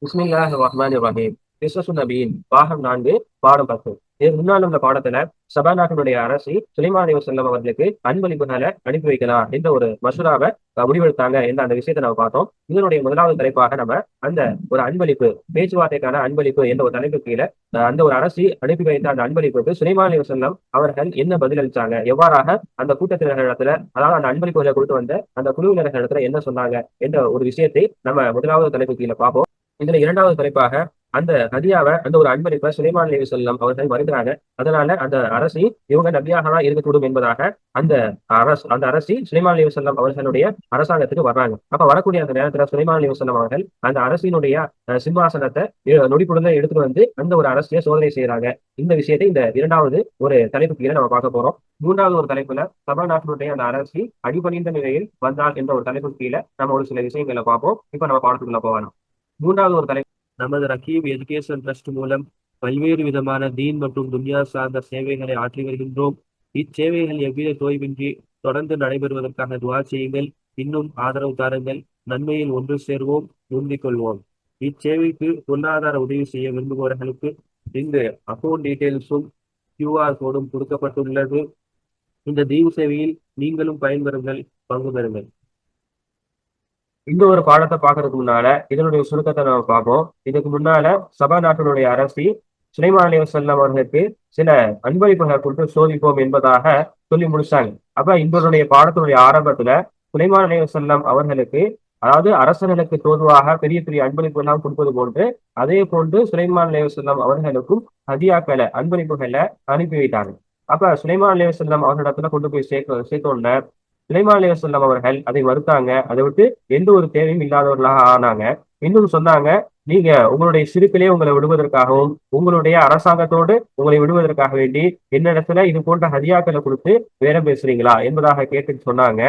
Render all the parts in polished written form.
பிஸ்மில்லாஹ் ரஹ்மான் ரஹீம். கிஸ்ஸஸு நபியின் பாகம் 4 பாடம் 10. இதுக்கு முன்னால் உள்ள பாடத்துல சபாநாட்டினுடைய அரசி சுலைமான் அலைஹிஸ்ஸலாம் அவர்களுக்கு அன்பளிப்புகளை அனுப்பி வைக்கலாம் என்ற ஒரு மசூராவை முடிவெடுத்தாங்க என்ற அந்த விஷயத்தை நம்ம பார்த்தோம். இதனுடைய முதலாவது தலைப்பாக நம்ம அந்த ஒரு அன்பளிப்பு பேச்சுவார்த்தைக்கான அன்பளிப்பு என்ற ஒரு தலைப்பு கீழே அந்த ஒரு அரசி அனுப்பி வைத்த அந்த அன்பளிப்புக்கு சுலைமான் அலைஹிஸ்ஸலாம் அவர்கள் என்ன பதில் அளிச்சாங்க, எவ்வாறாக அந்த கூட்டத்தினரிடத்துல, அதாவது அந்த அன்பளிப்புகளை கொடுத்து வந்த அந்த குழுவினர்களிடத்துல என்ன சொன்னாங்க என்ற ஒரு விஷயத்தை நம்ம முதலாவது தலைப்பு கீழே பார்ப்போம். இதுல இரண்டாவது தலைப்பாக அந்த ஹதியாவை, அந்த ஒரு அன்பளிப்பை சுலைமான் அலைஹிஸ்ஸலாம் அவர்கள் மறுக்கிறாங்க. அதனால அந்த அரசி இவங்க நபியாக இருக்கக்கூடும் என்பதாக அந்த அந்த அரசி சுலைமான் அலைஹிஸ்ஸலாம் அவர்களுடைய அரசாங்கத்துக்கு வர்றாங்க. அப்ப வரக்கூடிய அந்த நேரத்துல சுலைமான் அலைஹிஸ்ஸலாம் அவர்கள் அந்த அரசினுடைய சிம்மாசனத்தை நொடிப்பொழுதுல எடுத்துட்டு வந்து அந்த ஒரு அரசியை சோதனை செய்யறாங்க. இந்த விஷயத்தை இந்த இரண்டாவது ஒரு தலைப்பு கீழே நம்ம பார்க்க போறோம். மூன்றாவது ஒரு தலைப்புல சபா நாட்டினுடைய அந்த அரசி அடிபணிந்த நிலையில் வந்தால் என்ற ஒரு தலைப்பு கீழே நம்ம ஒரு சில விஷயங்களை பார்ப்போம். இப்ப நம்ம பாடத்துக்குள்ள போகலாம். மூன்றாவது ஒரு தலைப்பு, நமது ரகீப் எஜுகேஷன் ட்ரஸ்ட் மூலம் பல்வேறு விதமான தீன் மற்றும் துன்யா சார்ந்த சேவைகளை ஆற்றி வருகின்றோம். இச்சேவைகள் எவ்வித தோய்வின்றி தொடர்ந்து நடைபெறுவதற்காக துவா செய்யுங்கள். இன்னும் ஆதரவு தாருங்கள். நன்மையில் ஒன்று சேர்வோம், முந்திக் கொள்வோம். இச்சேவைக்கு பொருளாதார உதவி செய்ய விரும்புபவர்களுக்கு இந்த அக்கௌண்ட் டீட்டெயில்ஸும் கியூஆர் கோடும் கொடுக்கப்பட்டுள்ளது. இந்த தீவு சேவையில் நீங்களும் பயன்பெறுங்கள், பங்கு பெறுங்கள். இந்த ஒரு பாடத்தை பார்க்கறதுக்கு முன்னால இதனுடைய சுருக்கத்தை நம்ம பார்ப்போம். இதுக்கு முன்னால சபா நாட்டினுடைய அரசி சுலைமான் அலைஹிஸ்ஸலாம் அவர்களுக்கு சில அன்பளிப்புகளை கொடுத்து சோதிப்போம் என்பதாக சொல்லி முடிச்சாங்க. அப்ப இவருடைய பாடத்தினுடைய ஆரம்பத்துல சுலைமான் அலைஹிஸ்ஸலாம் அவர்களுக்கு, அதாவது அரசர்களுக்கு தோதுவாக பெரிய பெரிய அன்பளிப்பு எல்லாம் கொடுப்பது போன்று, அதே போன்று சுலைமான் அலைஹிஸ்ஸலாம் அவர்களுக்கும் ஹதியாக்களை, அன்பளிப்புகளை அனுப்பி வைத்தாங்க. அப்ப சுலைமான் அலைஹிஸ்ஸலாம் அவர்களிடத்துல கொண்டு போய் சேர்த்தோன்ன சுலைமான் அலைஹிஸ்ஸலாம் அவர்கள் அதை மறுத்தாங்க. அதை விட்டு எந்த ஒரு தேவையும் இல்லாதவர்களாக ஆனாங்க. இன்னும் சொன்னாங்க, நீங்க உங்களுடைய சிறுப்பிலே உங்களை விடுவதற்காகவும் உங்களுடைய அரசாங்கத்தோடு உங்களை விடுவதற்காக வேண்டி என்னிடத்துல இது போன்ற ஹதியாக்களை கொடுத்து பேரம் பேசுறீங்களா என்பதாக கேட்டு சொன்னாங்க.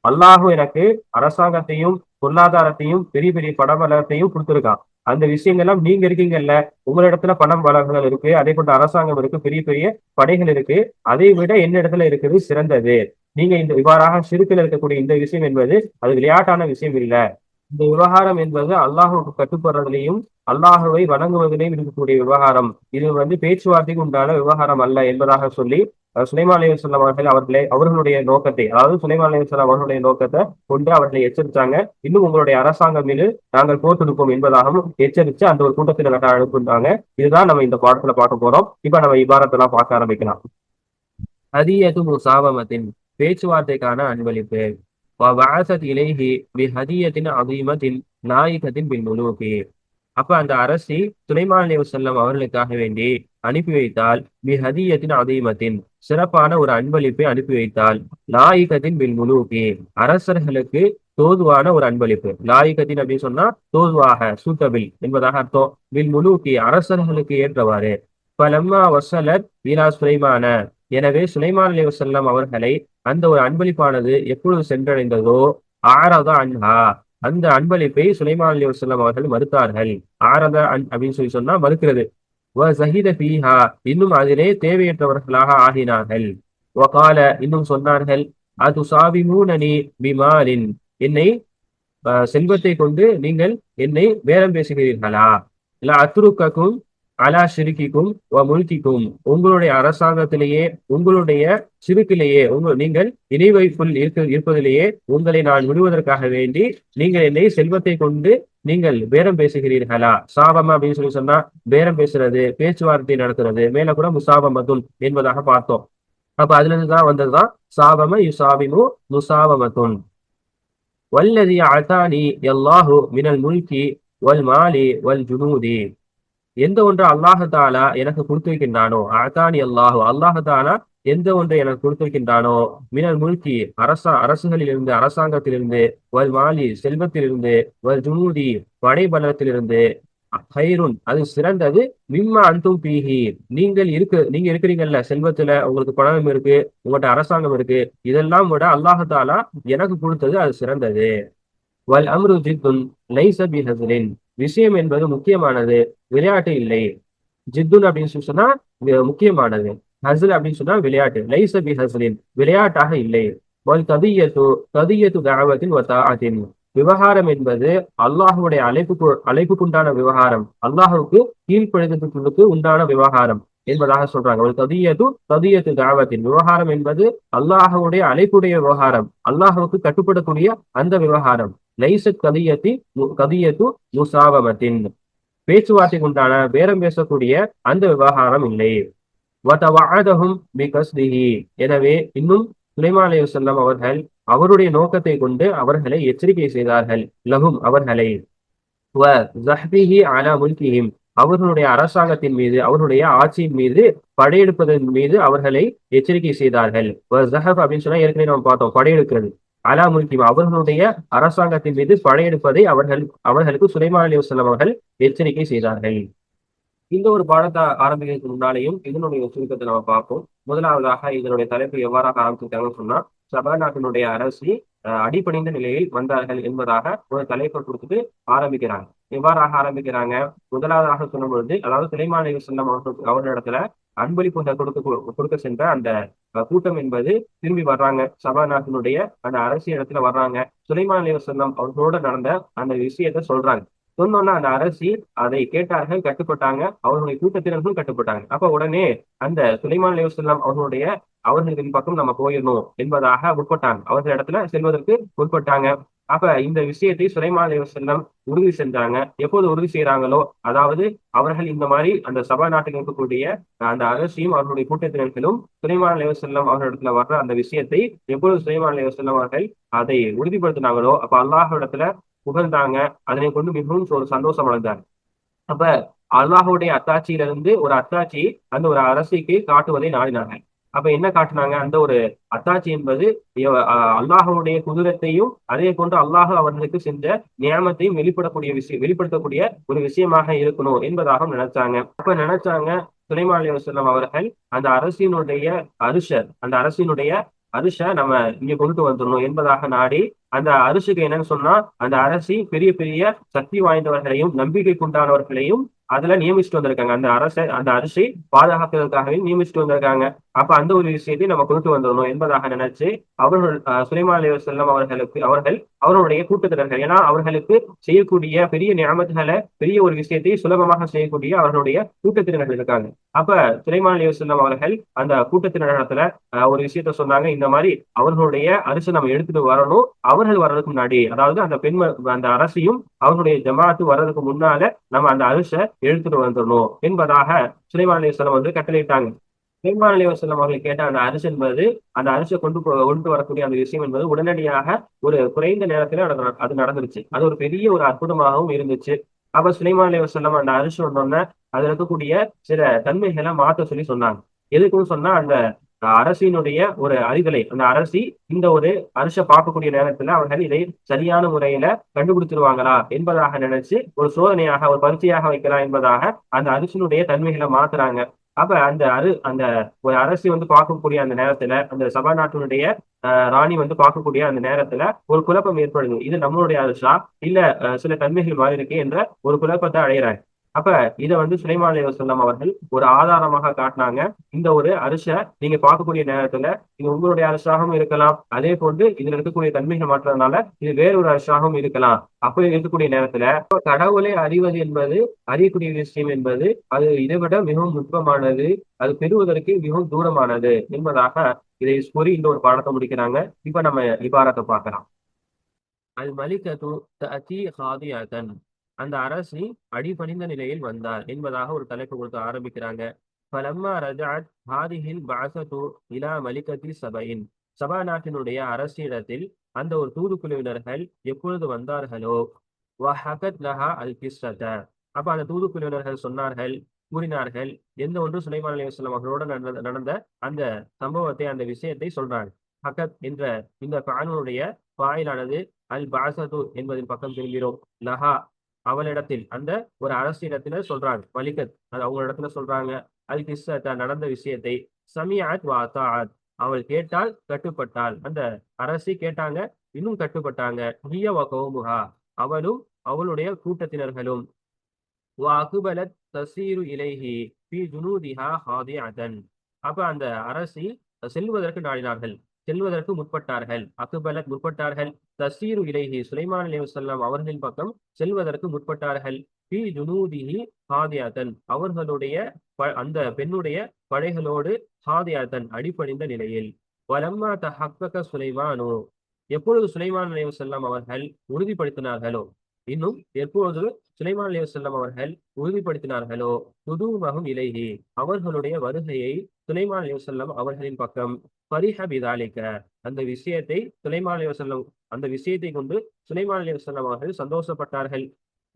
அல்லாஹு எனக்கு அரசாங்கத்தையும் பொருளாதாரத்தையும் பெரிய பெரிய பணபலத்தையும் கொடுத்துருக்கான். அந்த விஷயங்கள்லாம் நீங்க இருக்கீங்கல்ல, உங்களிடத்துல பணம் பலங்கள் இருக்கு, அதே போன்ற அரசாங்கம் இருக்கு, பெரிய பெரிய படைகள் இருக்கு, அதை விட என்னிடத்துல இருக்குது சிறந்தது. நீங்க இந்த இவ்வாறாக சிறுக்கில் இருக்கக்கூடிய இந்த விஷயம் என்பது அது விளையாட்டான விஷயம் இல்லை. இந்த விவகாரம் என்பது அல்லாஹுக்கு கட்டுப்படுறதுலையும் அல்லாஹுவை வணங்குவதிலையும் இருக்கக்கூடிய விவகாரம். இது பேச்சுவார்த்தைக்கு உண்டான விவகாரம் அல்ல என்பதாக சொல்லி சுலைமான் அலைஹிஸ்ஸலாம் அவர்களுடைய நோக்கத்தை, அதாவது சுலைமான் அலைஹிஸ்ஸலாம் அவர்களுடைய நோக்கத்தை கொண்டு அவர்களை எச்சரித்தாங்க. இன்னும் உங்களுடைய அரசாங்கம் மீது நாங்கள் போர் தொடுப்போம் என்பதாகவும் எச்சரித்து அந்த ஒரு கூட்டத்தில் அனுப்புனாங்க. இதுதான் நம்ம இந்த பாடத்துல பார்க்க போறோம். இப்ப நம்ம இவ்வாரத்தெல்லாம் பார்க்க ஆரம்பிக்கலாம். ஹதியத்து முசாவமத்தின், பேச்சுவார்த்தைக்கான அன்பளிப்பு. இலைஹி பி ஹதியத்தின் அதீமத்தின் நாயிகத்தின் பின் முலூகி. அப்ப அந்த அரசி சுலைமான் அலைஹிஸ்ஸலாம் அவர்களுக்காக வேண்டி அனுப்பி வைத்தால், பி ஹதியத்தின் அதீமத்தின், சிறப்பான ஒரு அன்பளிப்பை அனுப்பி வைத்தால், லாயிகத்தின் பின் முலூகி, அரசர்களுக்கு தோதுவான ஒரு அன்பளிப்பு. லாயிகத்தின் அப்படின்னு சொன்னா தோதுவாக, சூட்டபிள் என்பதாக அர்த்தம். பில் முலூகி, அரசர்களுக்கு ஏற்றவாறு. பலம்மா வசலத் வீரா சுலைமான, எனவே சுலைமான் அலைஹிஸ்ஸலாம் அவர்களை அந்த ஒரு அன்பளிப்பானது எப்பொழுது சென்றடைந்ததோ, ஆரத அன்ஹா, அந்த அன்பளிப்பை சுலைமான் அலைஹிஸ்ஸலாம் அவர்கள் மறுத்தார்கள். ஆரத அப்படின்னு சொன்னா மறுக்கிறது. ஜஹித ஃபீஹா, இன்னும் அதிலே தேவையற்றவர்களாக ஆகினார்கள். வகால, இன்னும் சொன்னார்கள், அது சாவிமூனனி பிமாலின், என்னை செல்வத்தை கொண்டு நீங்கள் என்னை பேரம் பேசுகிறீர்களா? இல்ல அத்ருக்கக்கும் அலா ஷிருக்கிக்கும் வ முல்கிக்கும், உங்களுடைய அரசாங்கத்திலேயே உங்களுடைய சிறுக்கிலேயே நீங்கள் இணை வைப்புள் இருப்பதிலேயே உங்களை நான் விடுவதற்காக வேண்டி நீங்கள் என்னை செல்வத்தை கொண்டு நீங்கள் பேரம் பேசுகிறீர்களா? சாபம் அப்படின்னு சொன்னா பேரம் பேசுறது, பேச்சுவார்த்தை நடத்துறது, மேல கூட முசாபமத்துன் என்பதாக பார்த்தோம். அப்ப அதுல இருந்துதான் வந்ததுதான் சாபம யுசாபிமு முசாபமத்துன். வல்லதி அதானி யல்லாஹு மினல் முல்கி வல் மாலி வல் ஜுனூதி, எந்த ஒன்று அல்லாஹாலா எனக்கு கொடுத்திருக்கின்றானோ, அதானி அல்லாஹு, அல்லாஹாலா எந்த ஒன்றை எனக்கு கொடுத்திருக்கின்றானோ, மினல் முல்கி, அரசுகளிலிருந்து, அரசாங்கத்திலிருந்து, வல் மாலி, செல்வத்திலிருந்து, வல் ஜுனூதி, படைபலத்திலிருந்து, ஹைருன், அது சிறந்தது, மிம்மா அன்தும் பீஹி, நீங்க இருக்கிறீங்கல்ல, செல்வத்துல உங்களுக்கு பணம் இருக்கு, உங்கள்கிட்ட அரசாங்கம் இருக்கு, இதெல்லாம் விட அல்லாஹாலா எனக்கு கொடுத்தது அது சிறந்தது. வல் அம்ரு ஜித்துன் லைஸ பிஹஸ்லின், விஷயம் என்பது முக்கியமானது, விளையாட்டு இல்லை. ஜித்துன் அப்படின்னு சொன்னா முக்கியமானது, ஹஸ்ல் அப்படின்னு சொன்னா விளையாட்டு. லைஸ பிஹஸ்லின், விளையாட்டாக இல்லை. வல் கதியத்து தாவத்தின் வ தாஅத்தின், விவகாரம் என்பது அல்லாஹுடைய அழைப்புக்குண்டான விவகாரம், அல்லாஹுக்கு கீழ்ப்படிதத்துக்கு உண்டான விவகாரம் என்பதாக சொல்றாங்க. ஒரு ததியத்து தாவத்தின் விவகாரம் என்பது அல்லாஹுடைய அழைப்புடைய விவகாரம், அல்லாஹுக்கு கட்டுப்படக்கூடிய அந்த விவகாரம். லைசத் கதியத்து முசாவமத்தின் பேச்சுவார்த்தைக்கு உண்டான பேரம் பேசக்கூடிய அந்த விவகாரம் இல்லை. எனவே இன்னும் சுலைமான் அலைஹிஸ்ஸலாம் அவர்கள் அவருடைய நோக்கத்தை கொண்டு அவர்களை எச்சரிக்கை செய்தார்கள். லஹும் அவர்களை அவர்களுடைய அரசாங்கத்தின் மீது, அவர்களுடைய ஆட்சியின் மீது படையெடுப்பதன் மீது அவர்களை எச்சரிக்கை செய்தார்கள். அப்படின்னு சொன்னா ஏற்கனவே நம்ம பார்த்தோம், படையெடுக்கிறது. அலா முல்கி அவர்களுடைய அரசாங்கத்தின் மீது படையெடுப்பதை அவர்களுக்கு சுலைமான் அலைஹிஸ்ஸலாம் அவர்கள் எச்சரிக்கை செய்தார்கள். இந்த ஒரு பாடத்தை ஆரம்பிக்கிறதுக்கு முன்னாலேயும் இதனுடைய சுருக்கத்தை நம்ம பார்ப்போம். முதலாவதாக இதனுடைய தலைப்பு எவ்வாறாக ஆரம்பிச்சிருக்காங்கன்னு சொன்னா, சபா நாட்டினுடைய அரசி அடிபணிந்த நிலையில் வந்தார்கள் என்பதாக ஒரு தலைப்பை கொடுத்துட்டு ஆரம்பிக்கிறாங்க. எவ்வாறாக ஆரம்பிக்கிறாங்க? முதலாவதாக சொல்லும் பொழுது, அதாவது சுலைமான் அலைஹிஸ்ஸலாம் அவர்களிடத்துல அன்பளிப்புகளை கொடுக்க சென்ற அந்த கூட்டம் என்பது திரும்பி வர்றாங்க. சபா நாட்டினுடைய அந்த அரசி இடத்துல வர்றாங்க. சுலைமான் அலைஹிஸ்ஸலாம் அவர்களோட நடந்த அந்த விஷயத்த சொல்றாங்க. சொன்னோன்னா அந்த அரசி அதை கேட்டார்கள், கட்டுப்பட்டாங்க. அவர்களுடைய கூட்டத்தினர்களும் கட்டுப்பட்டாங்க. அப்ப உடனே அந்த சுலைமான் அலைஹிஸ்ஸலாம் அவர்களின் பக்கம் நம்ம போயிடணும் என்பதாக முற்பட்டாங்க. அவர்கள் இடத்துல செல்வதற்கு முற்பட்டாங்க. அப்ப இந்த விஷயத்தை சுலைமான் அலைஹிஸ்ஸலாம் உறுதி செஞ்சாங்க. எப்போது உறுதி செய்யறாங்களோ, அதாவது அவர்கள் இந்த மாதிரி அந்த சபா நாட்டில் இருக்கக்கூடிய அந்த அரசியும் அவர்களுடைய கூட்டத்தினர்களும் சுலைமான் அலைஹிஸ்ஸலாம் அவர்களிடத்துல வர்ற அந்த விஷயத்தை எப்பொழுது சுலைமான் அலைஹிஸ்ஸலாம் அவர்கள் அதை உறுதிப்படுத்தினாங்களோ, அப்ப அல்லாஹ் இடத்துல புகழ்ந்தாங்க. அதனை கொண்டு மிகவும் ஒரு சந்தோஷம் அடைந்தாங்க. அப்ப அல்லாஹுடைய அத்தாட்சியிலிருந்து ஒரு அத்தாட்சி அந்த ஒரு அரசிக்கு காட்டுவதை நாடினாங்க. அப்ப என்ன காட்டினாங்க? அந்த ஒரு அத்தாட்சி என்பது அல்லாஹுடைய குதிரத்தையும் அதே போன்று அல்லாஹ் அவர்களுக்கு செஞ்ச நியாமத்தையும் வெளிப்படுத்தக்கூடிய ஒரு விஷயமாக இருக்கணும் என்பதாக நினைச்சாங்க. அப்ப நினைச்சாங்க சுலைமான் அலைஹிஸ்ஸலாம் அவர்கள் அந்த அரசினுடைய அரிச நம்ம இங்க கொண்டு வந்துடணும் என்பதாக நாடி, அந்த அரிசுக்கு என்னன்னு சொன்னா, அந்த அரசி பெரிய பெரிய சக்தி வாய்ந்தவர்களையும் நம்பிக்கைக்குண்டானவர்களையும் அதுல நியமிச்சுட்டு வந்திருக்காங்க. அந்த அரிசி பாதுகாக்கிறதுக்காகவே நியமிச்சுட்டு வந்திருக்காங்க. அப்ப அந்த ஒரு விஷயத்தை நம்ம கொண்டு வந்துடணும் என்பதாக நினைச்சு அவர்கள் சுலைமான் அலைஹிஸ்ஸலாம் அவர்களுடைய கூட்டத்தினர்கள், ஏன்னா அவர்களுக்கு செய்யக்கூடிய பெரிய நியாமத்துகளை, பெரிய ஒரு விஷயத்தை சுலபமாக செய்யக்கூடிய அவர்களுடைய கூட்டத்தினர்கள் இருக்காங்க. அப்ப சுலைமான் அலைஹிஸ்ஸலாம் அவர்கள் அந்த கூட்டத்தினரிடத்துல ஒரு விஷயத்த சொன்னாங்க. இந்த மாதிரி அவர்களுடைய அரிசி நம்ம எடுத்துட்டு வரணும். அவர்கள் வர்றதுக்கு முன்னாடி, அதாவது அந்த அரசியும் அவர்களுடைய ஜமாத்து வர்றதுக்கு முன்னால நம்ம அந்த அரிசை எடுத்துட்டு வந்துடணும் என்பதாக சுலைமான் அலைஹிஸ்ஸலாம் கட்டளையிட்டாங்க. சுலைமான் அலைஹிஸ்ஸலாம் அவர்கள் கேட்ட அந்த அரிசி என்பது, அந்த அரிசை கொண்டு வரக்கூடிய அந்த விஷயம் என்பது உடனடியாக ஒரு குறைந்த நேரத்துல அது நடந்துருச்சு. அது ஒரு பெரிய ஒரு அற்புதமாகவும் இருந்துச்சு. அப்ப சுலைமான் அலைஹிஸ்ஸலாம் அந்த அரிசி வந்தோடனே அதுல இருக்கக்கூடிய சில தன்மைகளை மாத்த சொன்னாங்க. எதுக்குன்னு சொன்னா, அந்த அரசினுடைய ஒரு அறிதலை, அந்த அரசி இந்த ஒரு அரசை பார்க்கக்கூடிய நேரத்துல அவர்கள் இதை சரியான முறையில கண்டுபிடிச்சிருவாங்களா என்பதாக நினைச்சு ஒரு சோதனையாக, ஒரு பரீட்சையாக வைக்கலாம் என்பதாக அந்த அரசினுடைய தன்மைகளை மாத்துறாங்க. அப்ப அந்த ஒரு அரசி பார்க்கக்கூடிய அந்த நேரத்துல, அந்த சபா நாட்டினுடைய ராணி பார்க்கக்கூடிய அந்த நேரத்துல ஒரு குழப்பம் ஏற்படுது. இது நம்மளுடைய அரசா இல்ல சில தன்மைகள் மாறி இருக்கு என்ற ஒரு குழப்பத்தை அடையிறாங்க. அப்ப இதை சுலைமான் அலைஹிஸ்ஸலாம் அவர்கள் ஒரு ஆதாரமாக காட்டினாங்க. இந்த ஒரு அரிசை நீங்க பார்க்கக்கூடிய நேரத்துல இது உங்களுடைய அரசாகவும் இருக்கலாம். அதே போன்று இதுல இருக்கக்கூடிய தன்மைகள் மாற்றதுனால இது வேறொரு அரசாகவும் இருக்கலாம். அப்படி இருக்கக்கூடிய நேரத்துல கடவுளை அறிவது என்பது, அறியக்கூடிய விஷயம் என்பது அது இதை விட மிகவும் நுட்பமானது, அது பெறுவதற்கு மிகவும் தூரமானது என்பதாக இதை கூறி இந்த ஒரு பாடத்தை முடிக்கிறாங்க. இப்ப நம்ம இபாரத்தை பார்க்கலாம். அல் மலிகத்து தஅதி ஹாதியதன், அந்த அரசி அடிபணிந்த நிலையில் வந்தார் என்பதாக ஒரு தலைப்பு கொடுத்து ஆரம்பிக்கிறாங்க. ஃபலம்மா ரஜஅத் ஹாதிஹில் பஅஸது இலா மலிகத்தி சபையின், சபா நாட்டினுடைய அரசியிடத்தில் அந்த ஒரு தூதுக்குழுவினர்கள் எப்பொழுது வந்தார்களோ, வஹகத் லஹா அல் கிஸ்ஸத, அப்ப அந்த தூதுக்குழுவினர்கள் கூறினார்கள் எந்த ஒன்று சுலைமான் அலைஹிஸ்ஸலாம் அவர்களோட நடந்த அந்த சம்பவத்தை, அந்த விஷயத்தை சொல்றாங்க. ஹகத் என்ற இந்த கானூனுடைய வாயிலானது அல் பாசது என்பதின் பக்கம் திரும்புகிறோம். லஹா அவளிடத்தில், அந்த ஒரு அரசிடத்துல சொல்றாங்க. மலிகத் அது அவங்க இடத்துல சொல்றாங்க. அல் கிஸ்ஸத நடந்த விஷயத்தை. சமிஅத் வ அத்தாஅத், அவள் கேட்டால் கட்டுப்பட்டாள். அந்த அரசி கேட்டாங்க, இன்னும் கட்டுப்பட்டாங்க. ஹிய வ கௌமுஹா, அவளும் அவளுடைய கூட்டத்தினர்களும். வ அக்பலத் தஸீரு இலைஹி ஃபீ ஜுனூதிஹா ஹாதிஅதன், அப்ப அந்த அரசி செல்வதற்கு நாடினார்கள், செல்வதற்கு முற்பட்டார்கள். அக்பலத் முற்பட்டார்கள், தசீரு இலைஹி சுலைமான் அலைஹிஸ்ஸலாம் அவர்களின் பக்கம் செல்வதற்கு முற்பட்டார்கள். ஃபீ ஜுனூதிஹி ஹாதியத்தன் அவர்களுடைய அந்த பெண்ணுடைய படைகளோடு ஹாதியத்தன் அடிபணிந்த நிலையில். வலம்மா தஹக்கக சுலைமானு எப்பொழுது சுலைமான் அலைஹிஸ்ஸலாம் அவர்கள் உறுதிப்படுத்தினார்களோ, இன்னும் எப்பொழுது சுலைமான் அலைஹிஸ்ஸலாம் அவர்கள் உறுதிப்படுத்தினார்களோ, குதூமஹும் இலைஹி அவர்களுடைய வருகையை சுலைமான் அலைஹிஸ்ஸலாம் அவர்களின் பக்கம் ஃபரிஹ பிதாலிக அந்த விஷயத்தை சுலைமான் அலைஹிஸ்ஸலாம் அந்த விஷயத்தை கொண்டு சுலைமான் அலைஹிஸ்ஸலாம் அவர்கள் சந்தோஷப்பட்டார்கள்.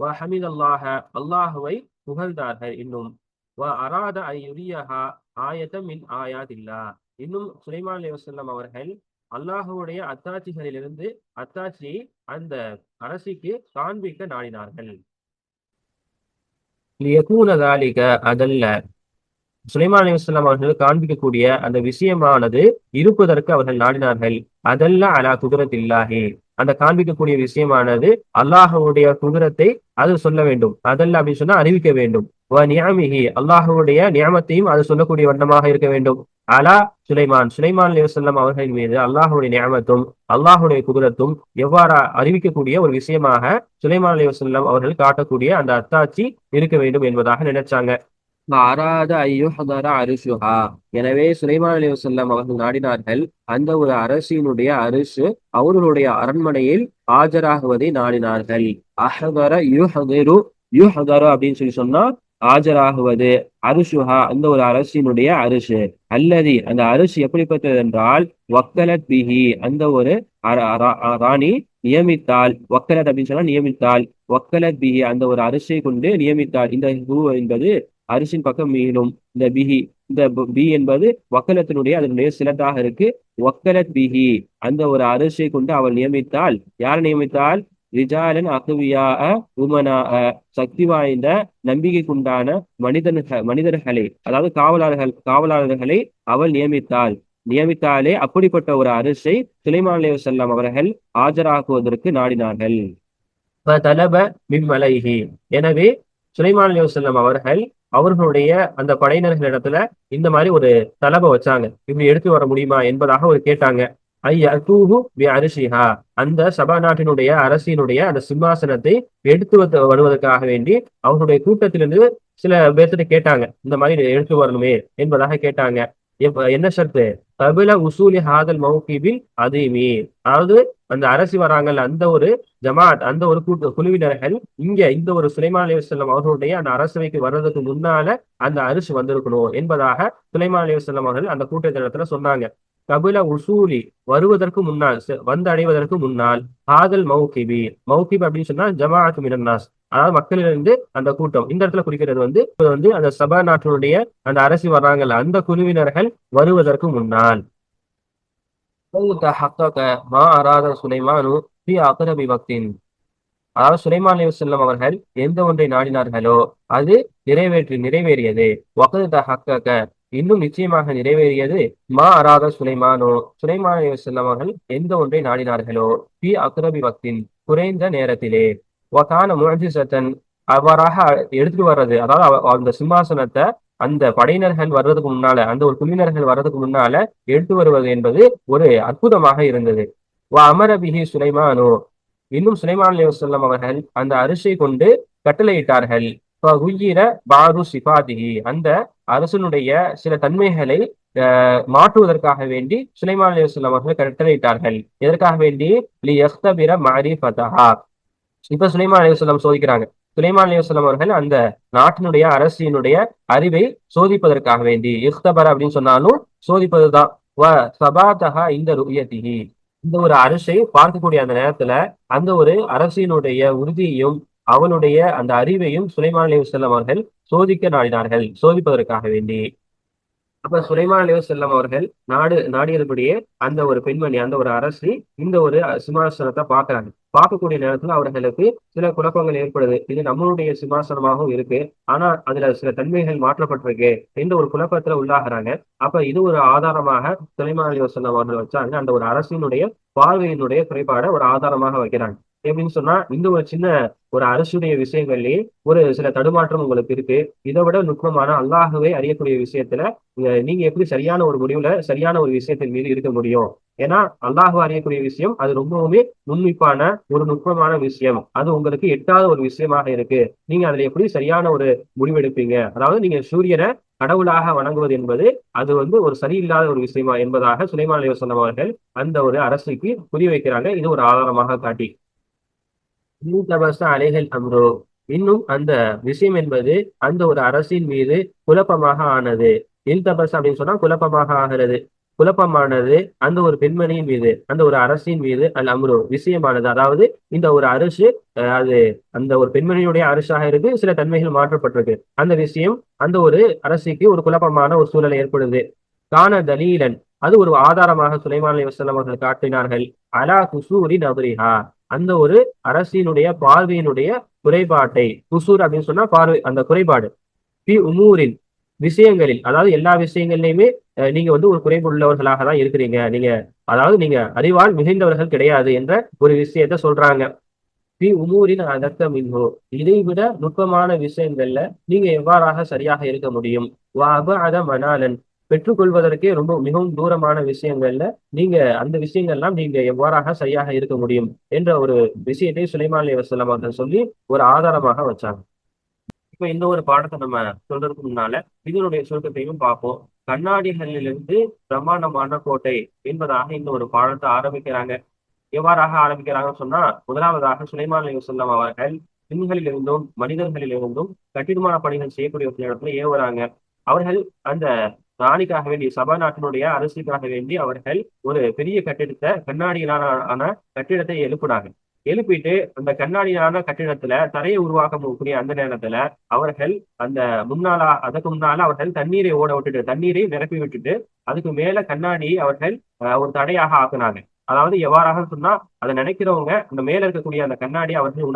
வ ஹமிதல்லாஹ அல்லாஹுவை புகழ்ந்தார்கள். இன்னும் வ அராத ஐ யுரியஹா ஆயத்தம் மின் ஆயாத்தில்லாஹ் இன்னும் சுலைமான் அலைஹிஸ்ஸலாம் அவர்கள் அல்லாஹுடைய அத்தாட்சிகளிலிருந்து அத்தாட்சியை அந்த அரசிக்கு காண்பிக்க நாடினார்கள். லியகூன ذلك அதல்ல சுலைமான் அலைஹிஸ்ஸலாம் அவர்கள் காண்பிக்கக்கூடிய அந்த விஷயமானது இருப்பதற்கு அவர்கள் நாடினார்கள். அதல்ல அலா குதுரத்தில்லாஹி அந்த காண்பிக்கக்கூடிய விஷயமானது அல்லாஹுடைய குதிரத்தை அது சொல்ல வேண்டும். அதல்ல அப்படின்னு சொன்னா அறிவிக்க வேண்டும். வ நிஅமிஹி அல்லாஹுடைய நியமத்தையும் அது சொல்லக்கூடிய வண்ணமாக இருக்க வேண்டும். அலா சுலைமான் அலைஹிஸ்ஸலாம் அவர்களின் மீது அல்லாஹுடைய நியமத்தும் அல்லாஹுடைய குதிரத்தும் எவ்வாறு அறிவிக்கக்கூடிய ஒரு விஷயமாக சுலைமான் அலைஹிஸ்ஸலாம் அவர்கள் காட்டக்கூடிய அந்த அத்தாட்சி இருக்க வேண்டும் என்பதாக நினைச்சாங்க. அராத ஐயுஹதர அரிசுஹா எனவே சுலைமான் அலைஹிஸ்ஸலாம் அவர்கள் நாடினார்கள் அந்த ஒரு அரசினுடைய அரிசு அவர்களுடைய அரண்மனையில் ஆஜராகுவதை நாடினார்கள். அஹதர யுஹதிரு யுஹதரு அப்படின்னு சொன்னா ஆஜராகுவது. அரிசுஹா அந்த ஒரு அரசினுடைய அரிசு அல்லது அந்த அரிசி எப்படிப்பட்டது என்றால் வக்கலத் பிஹி அந்த ஒரு ராணி நியமித்தால் வக்கலத் அப்படின்னு சொன்னா நியமித்தால் வக்கலத் பிஹி அந்த ஒரு அரிசியை கொண்டு நியமித்தால். இந்த ஹூ என்பது அரிசின் பக்கம் மீளும். இந்த பிஹி இந்த பி என்பது வக்கலத்தினுடைய அதனுடைய சிலத்தாக இருக்கு. வக்கலத் பிஹி அந்த ஒரு அரிசியை கொண்டு அவள் நியமித்தால். யார் நியமித்தால்? ரிஜாலன் அகுவியா உமனா சக்தி வாய்ந்த நம்பிக்கைக்குண்டான மனிதர்களை அதாவது காவலாளர்களை அவள் நியமித்தாலே அப்படிப்பட்ட ஒரு அரசை சுலைமான் அலைஹிஸ்ஸலாம் அவர்கள் ஆஜராக்குவதற்கு நாடினார்கள். எனவே சுலைமான் அலைஹிஸ்ஸலாம் அவர்கள் அவர்களுடைய அந்த படையினர்களிடத்துல இந்த மாதிரி ஒரு தலபை வச்சாங்க. இப்படி எடுத்து வர முடியுமா என்பதாக ஒரு கேட்டாங்க. அந்த சபா நாட்டினுடைய அரசினுடைய அந்த சிம்மாசனத்தை எடுத்து வருவதற்காக வேண்டி அவர்களுடைய கூட்டத்திலிருந்து சில பேர்த்திட்ட கேட்டாங்க. இந்த மாதிரி எடுத்து வரணுமே என்பதாக கேட்டாங்க. என்ன ஷர்த்து? கபில உசூலி ஹாதல் மௌகிபில் அதீமி அதாவது அந்த அரசி வராங்கல்ல அந்த ஒரு ஜமாத் அந்த ஒரு குழுவினர்கள் இந்த ஒரு சுலைமான் அலைஹிஸ்ஸலாம் அவர்களுடைய அந்த அரசவைக்கு வர்றதுக்கு முன்னால அந்த அரிசி வந்திருக்கணும் என்பதாக சுலைமான் அலைஹிஸ்ஸலாம் அவர்கள் அந்த கூட்டத்திடத்துல சொன்னாங்க. கபில உசூலி வருவதற்கு முன்னால் வந்து அடைவதற்கு முன்னால் ஹாதல் மௌகிபி அப்படின்னு சொன்னா ஜமாஅத் மினன்னாஸ் அதாவது மக்களிலிருந்து அந்த கூட்டம். இந்த இடத்துல குறிக்கிறது வந்து அந்த சபா நாட்டினுடைய அந்த அரசி வர்றாங்கல்ல அந்த குழுவினர்கள் வருவதற்கு முன்னால். சுலைமானு அதாவது சுலைமான் அலைஹிஸ்ஸலாம் அவர்கள் எந்த ஒன்றை நாடினார்களோ அது நிறைவேறியது. இன்னும் நிச்சயமாக நிறைவேறியது. சுலைமான் அலைஹிஸ்ஸலாம் அவர்கள் எந்த ஒன்றை நாடினார்களோ பி அக்ரபி வக்தின் குறைந்த நேரத்திலே வகான முஅஜிஸத்தன் அவ்வாறாக எடுத்துட்டு வர்றது அதாவது அந்த சிம்மாசனத்தை அந்த படையினர்கள் வர்றதுக்கு முன்னால அந்த ஒரு குழுவினர்கள் வர்றதுக்கு முன்னால எடுத்து வருவது என்பது ஒரு அற்புதமாக இருந்தது. அமரபிஹி சுலைமானு இன்னும் சுலைமான் அலைஹிஸ்ஸலாம் அவர்கள் அந்த அரிசியை கொண்டு கட்டளையிட்டார்கள். பாது சிபாதிஹி அந்த அரசனுடைய சில தன்மைகளை மாற்றுவதற்காக வேண்டி சுலைமான் அலைஹிஸ்ஸலாம் அவர்கள் கட்டளையிட்டார்கள். எதற்காக வேண்டி? லியக்தபிர மஅரிஃபதஹா இப்ப சுலைமான் அலைஹிஸ்ஸலாம் சோதிக்கிறாங்க. சுலைமான் அலைஹிஸ்ஸலாம் அவர்கள் அந்த நாட்டினுடைய அரசினுடைய அறிவை சோதிப்பதற்காக வேண்டி இக்தபர அப்படின்னு சொன்னாலும் சோதிப்பதுதான். இந்த ருயதிஹி இந்த ஒரு அரசை பார்க்கக்கூடிய அந்த நேரத்துல அந்த ஒரு அரசினுடைய உறுதியையும் அவனுடைய அந்த அறிவையும் சுலைமான் அலைஹிஸ்ஸலாம் அவர்கள் சோதிக்க நாடினார்கள், சோதிப்பதற்காக வேண்டி. அப்ப சுலைமான் அலைஹிஸ்ஸலாம் அவர்கள் நாடியதுபடியே அந்த ஒரு பெண்மணி அந்த ஒரு அரசி இந்த ஒரு சிம்மாசனத்தை பார்க்கறாங்க. பார்க்கக்கூடிய நேரத்துல அவர்களுக்கு சில குழப்பங்கள் ஏற்படுது. இது நம்மளுடைய சிம்மாசனமாகவும் இருக்கு, ஆனா அதுல சில தன்மைகள் மாற்றப்பட்டிருக்கு என்ற ஒரு குழப்பத்துல உள்ளாகிறாங்க. அப்ப இது ஒரு ஆதாரமாக சுலைமான் அலைஹிஸ்ஸலாம் அவர்கள் வச்சாங்க. அந்த ஒரு அரசினுடைய பார்வையினுடைய குறைபாடை ஒரு ஆதாரமாக வைக்கிறாங்க. எப்படின்னு சொன்னா இந்த ஒரு சின்ன ஒரு அரசுடைய விஷயங்கள்லயே ஒரு சில தடுமாற்றம் உங்களுக்கு இருக்கு. இதை விட நுட்பமான அல்லாஹ்வே அறியக்கூடிய விஷயத்துல நீங்க எப்படி சரியான ஒரு முடிவுல சரியான ஒரு விஷயத்தின் மீது இருக்க முடியும்? ஏன்னா அல்லாஹ் அறியக்கூடிய விஷயம் அது ரொம்பவுமே நுண்ணிப்பான ஒரு நுட்பமான விஷயம். அது உங்களுக்கு எட்டாத ஒரு விஷயமாக இருக்கு. நீங்க அதுல எப்படி சரியான ஒரு முடிவெடுப்பீங்க? அதாவது நீங்க சூரியனை கடவுளாக வணங்குவது என்பது அது ஒரு சரியில்லாத ஒரு விஷயமா என்பதாக சுலைமான் அலைஹிஸ்ஸலாம் அவர்கள் அந்த ஒரு அரசுக்கு புரிய வைக்கிறாங்க. இது ஒரு ஆதாரமாக காட்டி அலைஹல் அம்ரோ இன்னும் அந்த விஷயம் என்பது அந்த ஒரு அரசின் மீது குழப்பமாக ஆனது. இல்தபஸ் அப்படின்னு சொன்னா குழப்பமாக ஆகிறது. குழப்பமானது அந்த ஒரு பெண்மணியின் மீது அந்த ஒரு அரசின் மீது அல் அம்ரு விஷயமானது. அதாவது இந்த ஒரு அரசு அது அந்த ஒரு பெண்மணியுடைய அரசாக இருக்கு. சில தன்மைகள் மாற்றப்பட்டிருக்கு. அந்த விஷயம் அந்த ஒரு அரசிக்கு ஒரு குழப்பமான ஒரு சூழலை ஏற்படுது. கான தலீலன் அது ஒரு ஆதாரமாக சுலைமான் அலைஹிஸ்ஸலாம் அவர்கள் காட்டினார்கள். அலா குசூரி நபரிஹா அந்த ஒரு அரசினுடைய பார்வையினுடைய குறைபாட்டை குசூர் அப்படின்னு சொன்னா பார்வை அந்த குறைபாடு பி உமூரின் விஷயங்களில் அதாவது எல்லா விஷயங்கள்லயுமே நீங்க ஒரு குறைவு உள்ளவர்களாக தான் இருக்கிறீங்க. அதாவது நீங்க அறிவால் மிகுந்தவர்கள் கிடையாது என்ற ஒரு விஷயத்த சொல்றாங்க. பி உமூரின் அதக்க மின்ஹு இதை விட நுட்பமான விஷயங்கள்ல நீங்க எவ்வாறாக சரியாக இருக்க முடியும்? அத மணாலன் பெற்றுக்கொள்வதற்கே ரொம்ப மிகவும் தூரமான விஷயங்கள்ல நீங்க அந்த விஷயங்கள்லாம் நீங்க எவ்வாறாக சரியாக இருக்க முடியும் என்ற ஒரு விஷயத்தை சுலைமான் அலைஹிஸ்ஸலாம் அவர்கள் சொல்லி ஒரு ஆதாரமாக வச்சாங்க. இப்ப இந்த ஒரு பாடத்தை நம்ம சொல்றதுக்கு முன்னால இதனுடைய சுருக்கத்தையும் பார்ப்போம். கண்ணாடிகளிலிருந்து பிரம்மாண்டமான கோட்டை என்பதாக இந்த ஒரு பாடத்தை ஆரம்பிக்கிறாங்க. எவ்வாறாக ஆரம்பிக்கிறாங்கன்னு சொன்னா முதலாவதாக சுலைமான் அலைஹிஸ்ஸலாம் அவர்கள் ஜின்களிலிருந்தும் மனிதர்களிலிருந்தும் கட்டிடமான பணிகள் செய்யக்கூடிய ஒரு இடத்துல ஏவுறாங்க. அவர்கள் அந்த ராணிக்காக வேண்டி சபா நாட்டினுடைய அரசுக்காக வேண்டி அவர்கள் ஒரு பெரிய கட்டிடத்தை கண்ணாடியிலான கட்டிடத்தை எழுப்புனாங்க. எழுப்பிட்டு அந்த கண்ணாடியான கட்டிடத்துல தரையை உருவாக்கக்கூடிய அந்த நேரத்துல அவர்கள் அந்த அதுக்கு முன்னால அவர்கள் தண்ணீரை ஓட விட்டுட்டு தண்ணீரை நிரப்பி விட்டுட்டு அதுக்கு மேல கண்ணாடியை அவர்கள் ஒரு தடையாக ஆக்குனாங்க. அதாவது எவ்வாறாக சொன்னா அதை நினைக்கிறவங்க அந்த மேல இருக்கக்கூடிய அந்த கண்ணாடி அவர்கள்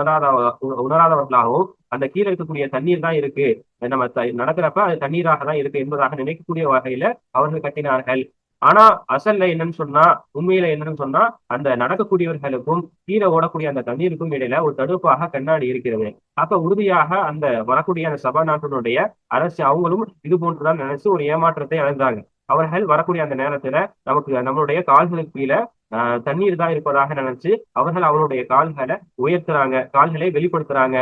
உணராதவர்களாகவும் அந்த கீழே இருக்கக்கூடிய தண்ணீர் தான் இருக்கு. நம்ம நடக்கிறப்ப அது தண்ணீராக தான் இருக்கு என்பதாக நினைக்கக்கூடிய வகையில அவர்கள் கட்டினார்கள். ஆனா அசல்ல என்னன்னு சொன்னா உண்மையில என்னன்னு சொன்னா அந்த நடக்கக்கூடியவர்களுக்கும் கீழே ஓடக்கூடிய அந்த தண்ணீருக்கும் இடையில ஒரு தடுப்பாக கண்ணாடி இருக்கிறது. அப்ப உறுதியாக அந்த வரக்கூடிய அந்த சபா நாட்டினுடைய அரசு அவங்களும் இது போன்றுதான் நினைச்சு ஒரு ஏமாற்றத்தை அடைந்தாங்க. அவர்கள் வரக்கூடிய அந்த நேரத்துல நம்மளுடைய கால்களுக்கு கீழே தண்ணீர் தான் இருப்பதாக நினைச்சு அவர்கள் அவருடைய கால்களை உயர்த்துறாங்க, கால்களை வெளிப்படுத்துறாங்க.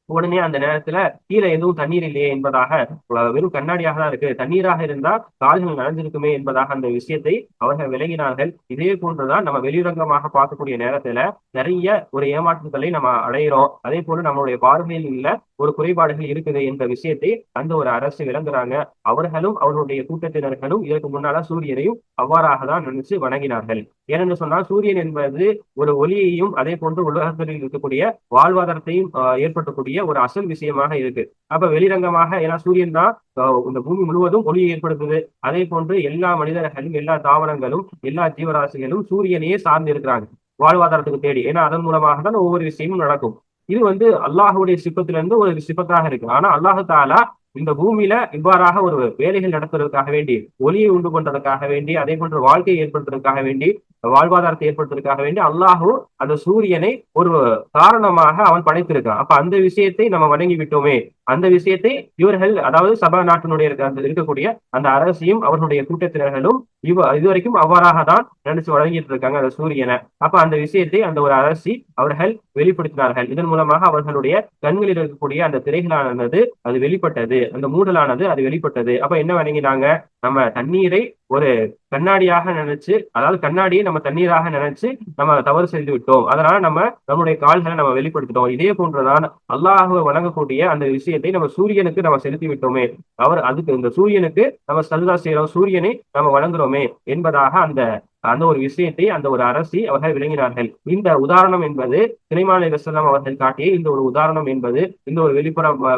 உடனே அந்த நேரத்துல கீழே எதுவும் தண்ணீர் இல்லையே என்பதாக வெறும் கண்ணாடியாக தான் இருக்கு. தண்ணீராக இருந்தா கால்கள் நனைஞ்சிருக்குமே என்பதாக அந்த விஷயத்தை அவர்கள் விளங்கினார்கள். இதே போன்றுதான் நம்ம வெளிரங்கமாக பார்க்கக்கூடிய நேரத்துல நிறைய ஒரு ஏமாற்றுதலை நம்ம அடையிறோம். அதே போல நம்மளுடைய பார்வையில் உள்ள ஒரு குறைபாடுகள் இருக்குது என்ற விஷயத்தை அந்த ஒரு அரசு விளங்குறாங்க. அவர்களும் அவர்களுடைய கூட்டத்தினர்களும் இதற்கு முன்னால சூரியனையும் அவ்வாறாக தான் நினைச்சு வணங்கினார்கள். ஏனென்று சொன்னால் சூரியன் என்பது ஒரு ஒளியையும் அதே போன்று உலகத்தில் இருக்கக்கூடிய வாழ்வாதாரத்தையும் ஏற்படுத்தக்கூடிய ஒரு அசல் விஷயமாக இருக்கு. அப்ப வெளிரங்கமாக ஏன்னா சூரியன் தான் இந்த பூமி முழுவதும் ஒளியை ஏற்படுத்துது. அதே போன்று எல்லா மனிதர்களும் எல்லா தாவரங்களும் எல்லா ஜீவராசிகளும் சூரியனையே சார்ந்து இருக்கிறாங்க வாழ்வாதாரத்துக்கு தேடி. ஏன்னா அதன் மூலமாக தான் ஒவ்வொரு விஷயமும் நடக்கும். இது அல்லாஹுடைய சிப்பத்திலிருந்து ஒரு சிப்பத்தாக இருக்கு. ஆனா அல்லாஹு தாலா இந்த பூமியில இவ்வாறாக ஒரு வேலைகள் நடத்துவதற்காக வேண்டி ஒளியை உண்டு பண்றதுக்காக வேண்டி அதே போன்று வாழ்க்கையை ஏற்படுத்துவதற்காக வேண்டி வாழ்வாதாரத்தை ஏற்படுத்துவதற்காக வேண்டி அல்லாஹு அந்த சூரியனை ஒரு காரணமாக அவன் படைத்திருக்கான். அப்ப அந்த விஷயத்தை நம்ம வணங்கி விட்டோமே அந்த விஷயத்தை இவர்கள் அதாவது சபா நாட்டினுடைய இருக்கக்கூடிய அந்த அரசியும் அவர்களுடைய கூட்டத்தினர்களும் இதுவரைக்கும் அவ்வாறாக தான் நினைச்சு வழங்கிட்டு இருக்காங்க அந்த சூரியனை. அப்ப அந்த விஷயத்தை அந்த ஒரு அரசி அவர்கள் வெளிப்படுத்தினார்கள். இதன் மூலமாக அவர்களுடைய கண்களில் இருக்கக்கூடிய அந்த திரைகளானது அது வெளிப்பட்டது. அந்த மூடலானது அது வெளிப்பட்டது. அப்ப என்ன வணங்கினாங்க? நம்ம தண்ணீரை ஒரு கண்ணாடியாக நினைச்சு அதாவது கண்ணாடியை நம்ம தண்ணீராக நினைச்சு நம்ம தவறு செய்து விட்டோம். அதனால நம்மளுடைய கால்களை நம்ம வெளிப்படுத்திட்டோம். இதே போன்றுதான் அல்லாஹுவை வணங்கக்கூடிய அந்த விஷயத்தை நம்ம சூரியனுக்கு நம்ம செலுத்தி விட்டோமே. அதுக்கு இந்த சூரியனுக்கு நம்ம சஜதா செய்யறோம், சூரியனை நம்ம வணங்குறோமே என்பதாக அந்த அந்த ஒரு விஷயத்தை அந்த ஒரு அரசி அவர்கள் விளங்கினார்கள். இந்த உதாரணம் என்பது சுலைமான் அலைஹிஸ்ஸலாம் அவர்கள் காட்டிய இந்த ஒரு உதாரணம் என்பது இந்த ஒரு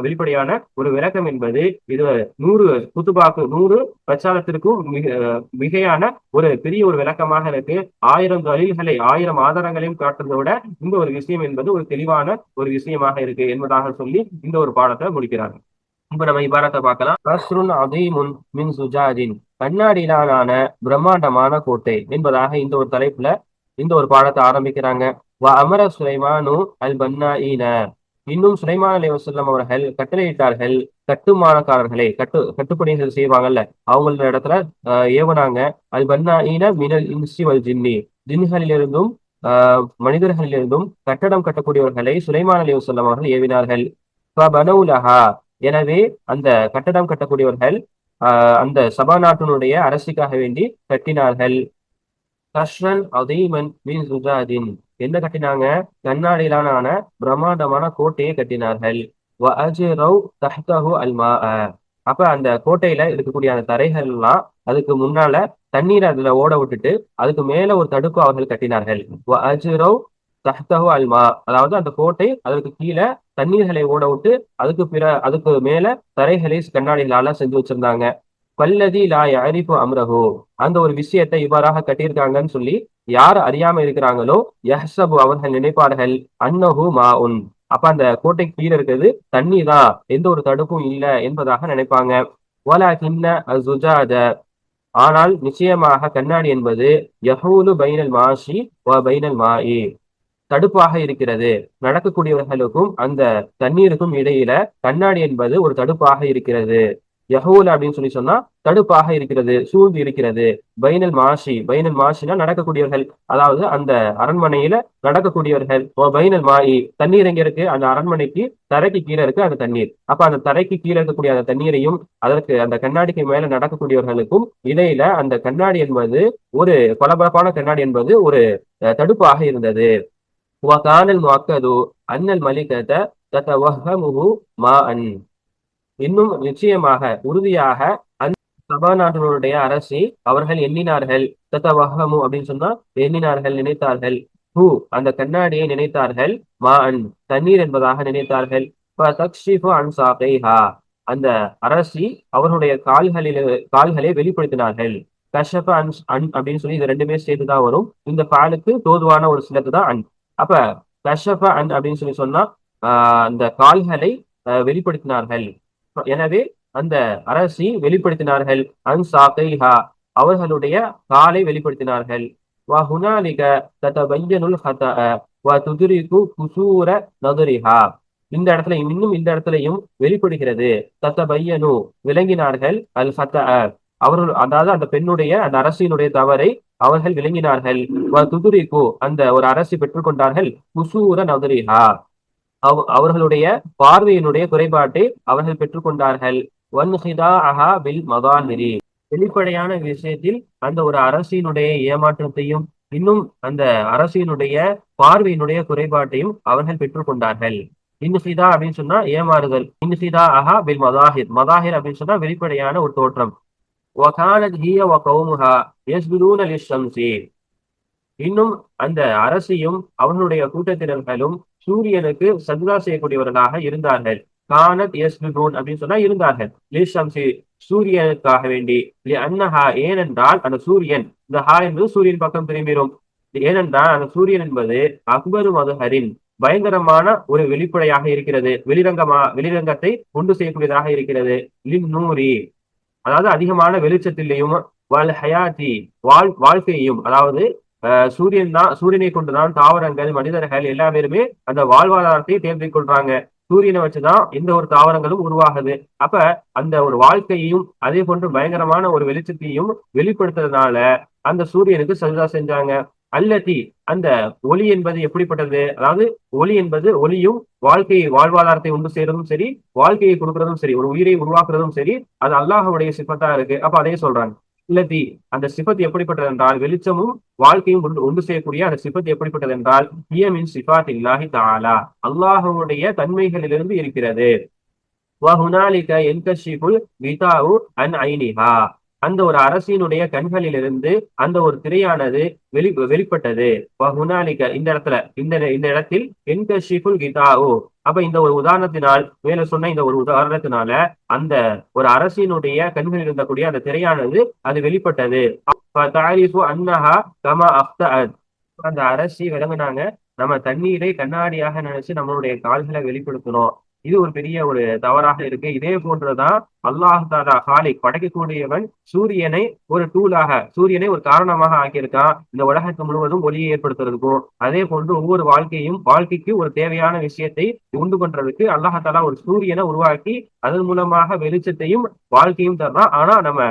வெளிப்படையான ஒரு விளக்கம் என்பது இது 100 குத்துபாக்கு 100 பிரச்சாரத்திற்கும் மிகையான ஒரு பெரிய ஒரு விளக்கமாக இருக்கு. 1000 தலீல்களை 1000 ஆதாரங்களையும் காட்டுறதை விட இந்த ஒரு விஷயம் என்பது ஒரு தெளிவான ஒரு விஷயமாக இருக்கு என்பதாக சொல்லி இந்த ஒரு பாடத்தை முடிக்கிறாங்க. இப்ப நம்ம இபாரத்தை பார்க்கலாம். கஸ்ருன் அதீமுன் மின் சுஜாஜின் கண்ணாடியிலான பிரம்மாண்டமான கோட்டை என்பதாக இந்த ஒரு தலைப்புல இந்த ஒரு பாடத்தை ஆரம்பிக்கிறாங்க. அமர சுலைமானு அல் பன்னாஈன. இன்னும் சுலைமான் அலைஹிஸ்ஸலாம் அவர்கள் கட்டளையிட்டார்கள், கட்டுமானக்காரர்களை கட்டுப்பணிகள் செய்வாங்கல்ல அவங்கள இடத்துல ஏவனாங்க. அல் பன்னாஈன மினல் இன்சி வல் ஜின்னி, ஜின்களிலிருந்தும் மனிதர்களிலிருந்தும் கட்டடம் கட்டக்கூடியவர்களை சுலைமான் அலைஹிஸ்ஸலாம் அவர்கள் ஏவினார்கள். ஃபபனௌலஹா, எனவே அந்த கட்டடம் கட்டக்கூடியவர்கள் அந்த சபா நாட்டினுடைய அரசிக்காக வேண்டி கட்டினார்கள். கஷ்ரன் அதீமன் மின் சுஜாதின், என்ன கட்டினாங்க? கண்ணாடியிலான பிரம்மாண்டமான கோட்டையை கட்டினார்கள். வஅஜ்ரவ் தஹ்தஹு அல்மாஅ, அப்ப அந்த கோட்டையில இருக்கக்கூடிய அந்த தரைகள் எல்லாம் அதுக்கு முன்னால தண்ணீரை அதுல ஓட விட்டுட்டு அதுக்கு மேல ஒரு தடுப்பு அவர்கள் கட்டினார்கள். வஅஜ்ரவ் தஹ்தஹு அல்மா, அதாவது அந்த கோட்டை அதற்கு கீழே தண்ணீர்களை ஓட விட்டு அதுக்கு மேல தரைகளை கண்ணாடிகளால செஞ்சு வச்சிருந்தாங்க. பல்லதி லா யஅரிஃபு அம்ரஹு, அந்த ஒரு விஷயத்தை இவ்வாறாக கட்டியிருக்காங்கன்னு சொல்லி யார் அறியாம இருக்கிறாங்களோ, யஹ்சபு, அவர்கள் நினைப்பார்கள், அன்னஹு மாஉன், அப்ப அந்த கோட்டைக்கு கீழே இருக்கிறது தண்ணி தான், எந்த ஒரு தடுப்பும் இல்லை என்பதாக நினைப்பாங்க. வலகின்ன அஸ்ஸுஜாஜ, ஆனால் நிச்சயமாக கண்ணாடி என்பது யஹூலு பைனல் மாஷி வ பைனல் மாஇ, தடுப்பாக இருக்கிறது. நடக்கக்கூடியவர்களுக்கும் அந்த தண்ணீருக்கும் இடையில கண்ணாடி என்பது ஒரு தடுப்பாக இருக்கிறது. யஹூல் அப்படின்னு சொல்லி சொன்னா தடுப்பாக இருக்கிறது, சூழ்ந்து இருக்கிறது. பைனல் மாஷி, பைனல் மாஷினா நடக்கக்கூடியவர்கள், அதாவது அந்த அரண்மனையில நடக்கக்கூடியவர்கள். பைனல் மாயி, தண்ணீர் எங்க இருக்கு? அந்த அரண்மனைக்கு தரைக்கு கீழே இருக்கு அந்த தண்ணீர். அப்ப அந்த தரைக்கு கீழே இருக்கக்கூடிய அந்த தண்ணீரையும் அதற்கு அந்த கண்ணாடிக்கு மேல நடக்கக்கூடியவர்களுக்கும் இடையில அந்த கண்ணாடி என்பது ஒரு பளபளப்பான கண்ணாடி என்பது ஒரு தடுப்பாக இருந்தது. வகானல் முஅக்கது அன்னல் மலிகத ததவஹமுஹு மாஅன், இன்னும் நிச்சயமாக உறுதியாக அந்த சபா நாட்டினுடைய அரசி அவர்கள் எண்ணினார்கள். ததவஹமு அப்படின்னு சொன்னா எண்ணினார்கள், நினைத்தார்கள். ஹூ, அந்த கண்ணாடியை நினைத்தார்கள். மாஅன், தண்ணீர் என்பதாக நினைத்தார்கள். ஃபதக்ஷிஃபு அன் சாகைஹா, அந்த அரசி அவர்களுடைய கால்களை வெளிப்படுத்தினார்கள். கஷப அன் அன் அப்படின்னு சொல்லி இது ரெண்டுமே சேர்த்துதான் வரும். இந்த பாலுக்கு தோதுவான ஒரு சிலத்து தான் அன். அப்ப கஷப அன் அப்படின்னு சொல்லி சொன்னா அந்த கால்களை வெளிப்படுத்தினார்கள். எனவே அந்த அரசி வெளிப்படுத்தினார்கள். அன் சாகைஹா, அவர்களுடைய காலை வெளிப்படுத்தினார்கள். வ ஹுனாலிக ததபய்யனுல் ஹதஅ வ துத்ரிகு குசூர நதுரிஹா, இந்த இடத்துல இன்னும் இந்த இடத்துலயும் வெளிப்படுகிறது. ததபய்யனு, விளங்கினார்கள். அல் ஹதஅ, அவர்கள் அதாவது அந்த பெண்ணுடைய அந்த அரசியினுடைய தவறை அவர்கள் விளங்கினார்கள். வ துத்ரிகு, அந்த ஒரு அரசி பெற்றுக்கொண்டார்கள். குசூர நதுரிஹா, அவர்களுடைய பார்வையினுடைய குறைபாட்டை அவர்கள் பெற்றுக்கொண்டார்கள். வன்ஹிதாஅஹா பில் மதாஹிரி, வெளிப்படையான விஷயத்தில் அந்த ஒரு அரசினுடைய ஏமாற்றத்தையும் இன்னும் அந்த அரசினுடைய பார்வையினுடைய குறைபாட்டையும் அவர்கள் பெற்றுக்கொண்டார்கள். இன்ஹிதா அப்படின்னு சொன்னா ஏமாறுதல். இன்ஹிதா அஹா பில் மதாஹிர், மதாஹிர் அப்படின்னு சொன்னா வெளிப்படையான ஒரு தோற்றம். வகானத் ஹிய வ கௌமுஹா யஸ்ஜுதூன லிஷம்ஸி, இன்னும் அந்த அரசியும் அவர்களுடைய கூட்டத்தினர்களும் சூரியனுக்கு சஜ்தா செய்யக்கூடியவர்களாக இருந்தார்கள். கானத் யஸ்ஜுதூன் அப்படின்னு சொன்னா இருந்தார்கள். லிஷம்ஸி, சூரியனுக்காக வேண்டி. அன்னஹா, ஏனென்றால் அந்த சூரியன், இந்த ஹா என்பது சூரியன் பக்கம் திரும்பிடும். ஏனென்றால் அந்த சூரியன் என்பது அக்பரு மதுஹரின், பயங்கரமான ஒரு வெளிப்படையாக இருக்கிறது, வெளிரங்கத்தை உண்டு செய்யக்கூடியதாக இருக்கிறது. லின் நூரி, அதாவது அதிகமான வெளிச்சத்திலையும், வல் ஹயாத்தி, வாழ்க்கையையும், அதாவது சூரியனை கொண்டுதான் தாவரங்கள் மனிதர்கள் எல்லா பேருமே அந்த வாழ்வாதாரத்தை தேர்ந்தெடுத்துக் கொள்றாங்க. சூரியனை வச்சுதான் இந்த ஒரு தாவரங்களும் உருவாகுது. அப்ப அந்த ஒரு வாழ்க்கையையும் அதே போன்று பயங்கரமான ஒரு வெளிச்சத்தையும் வெளிப்படுத்துறதுனால அந்த சூரியனுக்கு சஜ்தா செஞ்சாங்க. அல்லதி, அந்த ஒளி என்பது எப்படிப்பட்டது? அதாவது ஒளி என்பது ஒளியும் வாழ்வாதாரத்தை உண்டு செய்யறதும் சரி, வாழ்க்கையை கொடுக்கறதும் சரி, ஒரு உயிரை உருவாக்குறதும் சரி, அது அல்லாஹ்வுடைய சிஃபத்தா இருக்கு. அப்ப அதே சொல்றாங்க. இல்லதி, அந்த சிஃபத் எப்படிப்பட்டது என்றால் வாழ்க்கையும் உண்டு செய்யக்கூடிய அந்த சிஃபத் எப்படிப்பட்டது என்றால் ஹியமின் சிஃபாத் இல்லாஹி தஆலா, அல்லாஹ்வுடைய தன்மைகளிலிருந்து இருக்கிறது. வஹுனாலிக யன்கஷிஃபுல் கிதாஉ அன் ஐனிஹா, அந்த ஒரு அரசினுடைய கண்களிலிருந்து அந்த ஒரு திரையானது வெளிப்பட்டது. வஹுனாலிக, இந்த இடத்துல இந்த இடத்தில் யன்கஷிஃபுல் கிதாஉ, அப்ப இந்த ஒரு உதாரணத்தினால், மேல சொன்ன இந்த ஒரு உதாரணத்தினால அந்த ஒரு அரசினுடைய கண்களில் இருந்தக்கூடிய அந்த திரையானது அது வெளிப்பட்டது. ஃபதஅரிஃபு அன்னஹா கமா அஃதஅத், அந்த அரசி விளங்குனாங்க, நம்ம தண்ணீரை கண்ணாடியாக நினைச்சு நம்மளுடைய கால்களை வெளிப்படுத்தணும். இது ஒரு பெரிய ஒரு தவறாக இருக்கு. இதே போன்றுதான் அல்லாஹ் தாலா ஹாலிக் படைக்கக்கூடியவன் சூரியனை ஒரு டூலாக, சூரியனை ஒரு காரணமாக ஆக்கியிருக்கான் இந்த உலகத்து முழுவதும் ஒளியை ஏற்படுத்துறதுக்கும். அதே போன்று ஒவ்வொரு வாழ்க்கைக்கு ஒரு தேவையான விஷயத்தை உண்டு பண்றதுக்கு அல்லாஹ் தாலா ஒரு சூரியனை உருவாக்கி அதன் மூலமாக வெளிச்சத்தையும் வாழ்க்கையும் தர்றான். ஆனா நம்ம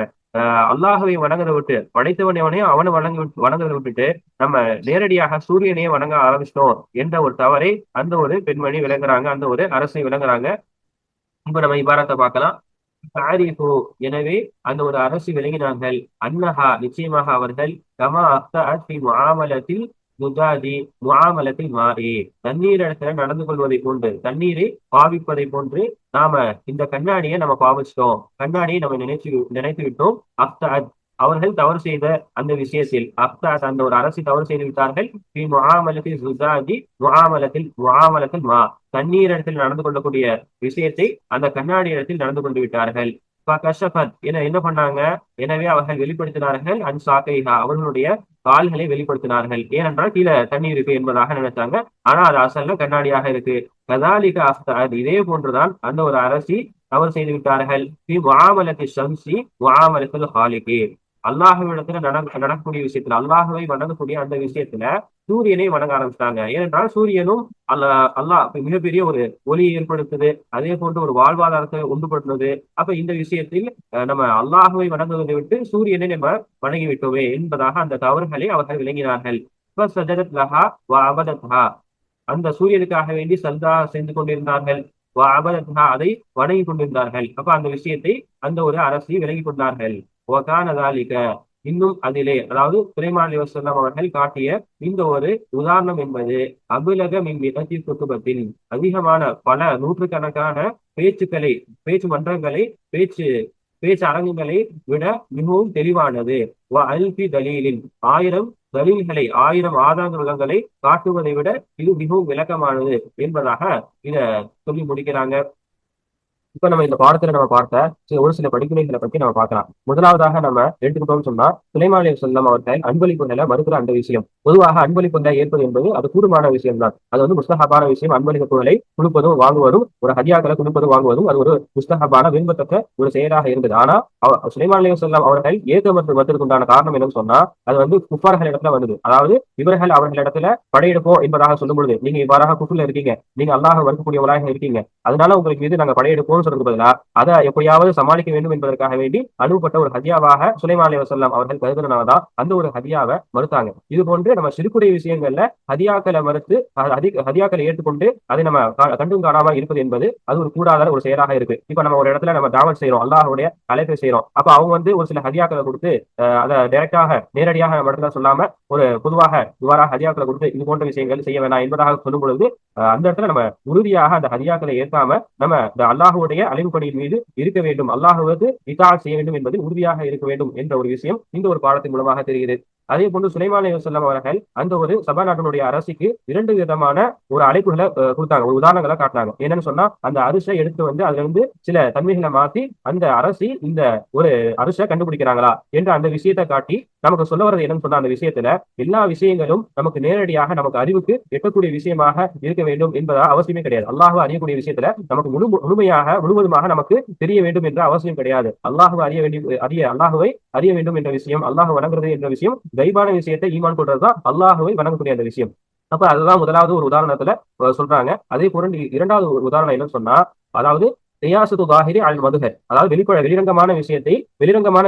அல்லாஹவை வணங்குறதை விட்டு, படைத்தவன் எவனையும் அவனை வணங்குறதை விட்டுட்டு நம்ம நேரடியாக சூரியனையே வணங்க ஆரம்பிச்சிட்டோம் என்ற ஒரு தவறை அந்த ஒரு பெண்மணி விளங்குறாங்க, அந்த ஒரு அரசை விளங்குறாங்க. இப்ப நம்ம இபாரத்தை பார்க்கலாம். தாரிஃபு, எனவே அந்த ஒரு அரசு விளங்கினார்கள். அன்னஹா, நிச்சயமாக அவர்கள், கமா அஃதஅத் ஃபி முஆமலத்தில் முஜாதி முஆமலத்தில் மாஇ, தண்ணீரிடத்துல நடந்து கொள்வதை போன்று, தண்ணீரை பாவிப்பதை போன்று நாம இந்த கண்ணாடியை நம்ம பாவிச்சிட்டோம், கண்ணாடியை நம்ம நினைத்து விட்டோம். அஃதஅத், அவர்கள் தவறு செய்த அந்த விஷயத்தில், அஃதஅத் அந்த ஒரு அரசு தவறு செய்து விட்டார்கள். ஃபி முஆமலத்தில் ஜுஜாஜி முஆமலத்தில் மா, தண்ணீரிடத்தில் நடந்து கொள்ளக்கூடிய விஷயத்தை அந்த கண்ணாடி இடத்தில் நடந்து கொண்டு விட்டார்கள். என்ன பண்ணாங்க? எனவே அவர்கள் வெளிப்படுத்தினார்கள் அன் சாக்கைஹா, அவர்களுடைய கால்களை வெளிப்படுத்தினார்கள். ஏனென்றால் கீழே தண்ணி இருக்கு என்பதாக நினைச்சாங்க. ஆனா அது அசல்ல கண்ணாடியாக இருக்கு. கதாலிக அஃப்தாத், இதே போன்றுதான் அந்த ஒரு அரசி தவறு செய்து விட்டார்கள். ஷம்சி முஆமலத்தில் ஹாலிகி, அல்லாஹ்விடத்துல நடக்கக்கூடிய விஷயத்துல, அல்லாஹுவை வணங்கக்கூடிய அந்த விஷயத்துல சூரியனை வணங்க ஆரம்பிச்சிட்டாங்க. ஏனென்றால் சூரியனும் அல்லாஹ் மிகப்பெரிய ஒரு ஒளியை ஏற்படுத்துது, அதே போன்று ஒரு வாழ்வாதாரத்தை உண்டுபடுத்துது. அப்ப இந்த விஷயத்தில் நம்ம அல்லாஹுவை வணங்குவதை விட்டு சூரியனை நம்ம வணங்கி விட்டோமே என்பதாக அந்த தவறுகளை அவர்கள் விளங்கினார்கள். அந்த சூரியனுக்காக வேண்டி சந்தா செய்து கொண்டிருந்தார்கள். அதை வணங்கி கொண்டிருந்தார்கள். அப்ப அந்த விஷயத்தை அந்த ஒரு அரசி விலகி கொண்டார்கள். இன்னும் அதிலே, அதாவது சுலைமான் அலைஹிஸ்ஸலாம் அவர்கள் காட்டிய இந்த ஒரு உதாரணம் என்பது அபுலக மின் மிகத்தி குத்துபத்தின், அதிகமான பல நூற்றுக்கணக்கான பேச்சு மன்றங்களை, பேச்சு பேச்சு அரங்குகளை விட மிகவும் தெளிவானது. அல்பி தலீலின், 1000 தலீல்களை, 1000 ஆதாரங்களை காட்டுவதை விட இது மிகவும் விளக்கமானது என்பதாக இத சொல்லி முடிக்கிறாங்க. இப்ப நம்ம இந்த பாடத்துல நம்ம பார்த்த ஒரு சில படிப்பினைகளை பத்தி நம்ம பார்க்கலாம். முதலாவதாக நம்ம எடுத்துக்கிட்டோம்னு சொன்னா, சுலைமான் அலைஹிஸ்ஸலாம் அவர்கள் அன்பளிப்புகளை மறுக்கிற அந்த விஷயம். பொதுவாக அன்பளிப்புகளை ஏற்பது என்பது அது கூடுமான விஷயம் தான். அது வந்து முஸ்தஹபான விஷயம். அன்பளிப்புகளை கொடுப்பதும் வாங்குவதும், ஒரு ஹதியாக்களை கொடுப்பதும் வாங்குவதும் அது ஒரு முஸ்தஹபான விரும்பத்தக்க ஒரு செயலாக இருந்தது. ஆனா சுலைமான் அலைஹிஸ்ஸலாம் அவர்கள் ஏற்க மறுத்ததுக்குண்டான காரணம் என்னன்னு சொன்னா, அது வந்து குஃபார்கள் இடத்துல வந்தது. அதாவது இவர்கள் அவர்களிடத்துல படையெடுப்போம் என்பதாக சொல்லும் பொழுது, நீங்க இவ்வாறாக குஃபுர்ல இருக்கீங்க, நீங்க அல்லாஹ் வறுக்கக்கூடியவராக இருக்கீங்க, அதனால உங்களுக்கு மீது நாங்க படையெடுப்போம் சொல்றதுக்கு பதிலா அதை எப்படியாவது சமாளிக்க வேண்டும் என்பதற்காக வேண்டி அனுப்பப்பட்ட ஒரு ஹதியாவாக சுலைமான் அலைஹிஸ்ஸலாம் அவர்கள் கருதுனாலதான் அந்த ஒரு ஹதியாவை மறுத்தாங்க. இது போன்று நம்ம சிறுகுடைய விஷயங்கள்ல ஹதியாக்களை மறுத்து ஹதியாக்களை ஏற்றுக்கொண்டு அதை நம்ம கண்டும் காணாம இருப்பது என்பது அது ஒரு கூடாத ஒரு செயலாக இருக்கு. இப்ப நம்ம ஒரு இடத்துல நம்ம தாவல் செய்யறோம், அல்லாஹ்வுடைய அழைப்பை செய்யறோம். அப்ப அவங்க வந்து ஒரு சில ஹதியாக்களை கொடுத்து அதை டைரக்டாக நேரடியாக நம்ம இடத்துல சொல்லாம ஒரு பொதுவாக இவ்வாறாக ஹதியாக்களை கொடுத்து இது போன்ற விஷயங்கள் செய்ய வேண்டாம் என்பதாக சொல்லும் பொழுது அந்த இடத்துல நம்ம உறுதியாக அந்த ஹதியாக்களை ஏற்காம நம்ம இந்த அல்லாஹுடைய அழைப்புப்படியின் மீது இருக்க வேண்டும், அல்லாஹுவுக்கு இத்தாஅத் செய்ய வேண்டும் என்பதில் உறுதியாக இருக்க வேண்டும் என்ற ஒரு விஷயம் இந்த ஒரு பாடத்தின் மூலமாக தெரிகிறது. அதே போன்று சுலைமான் அலைஹிஸ்ஸலாம் அவர்கள் அந்த ஒரு சபா நாட்டினுடைய அரசிக்கு 2 விதமான ஒரு அழைப்புகளை கொடுத்தாங்க, ஒரு உதாரணங்களை காட்டினாங்க. என்னன்னு சொன்னா, அந்த அரிசை எடுத்து வந்து அதுல இருந்து சில தன்மைகளை மாத்தி அந்த அரசி இந்த ஒரு அரிசை கண்டுபிடிக்கிறாங்களா என்ற அந்த விஷயத்தை காட்டி நமக்கு சொல்ல வர்றது என்னன்னு சொன்னா, அந்த விஷயத்துல எல்லா விஷயங்களும் நமக்கு நேரடியாக நமக்கு அறிவுக்கு எட்டக்கூடிய விஷயமாக இருக்க வேண்டும் என்பதா அவசியமே கிடையாது. அல்லாஹ் அறியக்கூடிய விஷயத்துல நமக்கு முழுவதுமாக நமக்கு தெரிய வேண்டும் என்ற அவசியம் கிடையாது. அல்லாஹுவை அறிய வேண்டும் என்ற விஷயம், அல்லாஹ் வணங்குறது என்ற விஷயம், கைபான விஷயத்தை ஈமான் கொள்றதுதான் அல்லாஹுவை வணங்கக்கூடிய அந்த விஷயம். அப்ப அதுதான் முதலாவது ஒரு உதாரணத்துல சொல்றாங்க. அதே போல இரண்டாவது ஒரு உதாரணம் என்னன்னு சொன்னா, அதாவது ரியாசத்து தாஹிரி அல் மதுஹர், அதாவது வெளிரங்கமான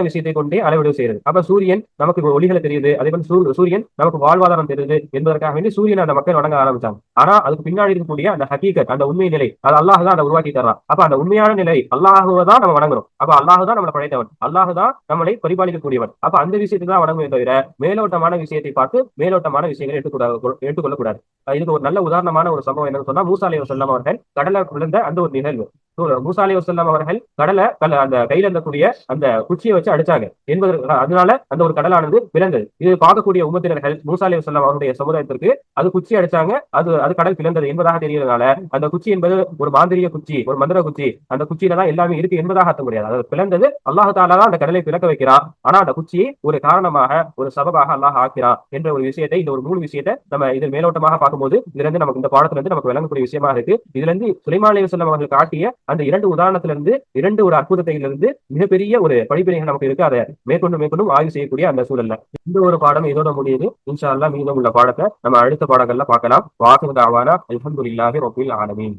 விஷயத்தை கொண்டே அளவீடு செய்யறது. அப்ப சூரியன் நமக்கு ஒளிகளை தெரியுது, அதே போல சூரியன் நமக்கு வாழ்வாதாரம் தெரியுது என்பதற்காக வேண்டி சூரியன் அந்த மக்கள் வணங்க ஆரம்பிச்சாங்க. ஆனா அதுக்கு பின்னாடி இருக்கக்கூடிய அந்த ஹகீகத், அந்த உண்மை நிலை, அது அல்லாஹ் தான் அதை உருவாக்கி தர்றான். அப்ப அந்த உண்மையான நிலை அல்லாஹுவை தான் நம்ம வணங்கணும். அப்ப அல்லாஹ் தான் நம்மளை படைத்தவன், அல்லாஹ் தான் நம்மளை பரிபாலிக்கக்கூடியவன். அப்ப அந்த விஷயத்தை தான் வணங்குமே தவிர மேலோட்டமான விஷயத்தை பார்த்து மேலோட்டமான விஷயங்களை எடுத்துக்கொள்ளக்கூடாது. இதுக்கு ஒரு நல்ல உதாரணமான ஒரு சம்பவம் என்னன்னு சொன்னா, மூசா அலைஹிஸ்ஸலாம் அவர்கள் கடலை விழுந்த அந்த ஒரு நிகழ்வு. மூசா அலைஹிஸ்ஸலாம் அவர்கள் அந்த கையில இருந்தக்கூடிய அந்த குச்சியை வச்சு அடிச்சாங்க என்பதற்கு, அதனால அந்த ஒரு கடலானது பிளந்தது. இது பார்க்கக்கூடிய உம்மத்தினர்கள் மூசா அலைஹிஸ்ஸலாம் அவருடைய சமுதாயத்திற்கு அது குச்சி அடிச்சாங்க, அது அது கடல் பிளந்தது என்பதாக தெரியறதுனால அந்த குச்சி என்பது ஒரு மாந்திரிய குச்சி, ஒரு மந்திர குச்சி, அந்த குச்சியில தான் எல்லாமே இருக்கு என்பதாக அர்த்தம் முடியாது. அது பிளந்தது, அல்லாஹ் தஆலா தான் அந்த கடலை பிளக்க வைக்கிறான். ஆனா அந்த குச்சியை ஒரு காரணமாக, ஒரு சபபாக அல்லாஹ் ஆக்கிறான் என்ற ஒரு விஷயத்தை, இந்த ஒரு 3 விஷயத்தை நம்ம இதில் மேலோட்டமாக பார்க்கும்போது இதுல இருந்து நமக்கு, இந்த பாடத்துல இருந்து நமக்கு விளங்கக்கூடிய விஷயமா இருக்கு. இதுல இருந்து சுலைமான் அலைஹிஸ்ஸலாம் அவர்கள் காட்டிய அந்த 2 உதாரணத்துல இருந்து, 2 ஒரு அற்புதத்திலிருந்து மிகப்பெரிய ஒரு படிப்பினைகள் நமக்கு இருக்கு. அதை மேற்கொண்டு ஆய்வு செய்யக்கூடிய அந்த சூழல்ல இந்த ஒரு பாடம் இதோட முடியுது. இன்ஷா அல்லாஹ் மீதம் உள்ள பாடத்தை நம்ம அடுத்த பாடங்கள்ல பார்க்கலாம். வாஹிரு தஅவானா அல்ஹம்துலில்லாஹி ரப்பில் ஆலமீன்.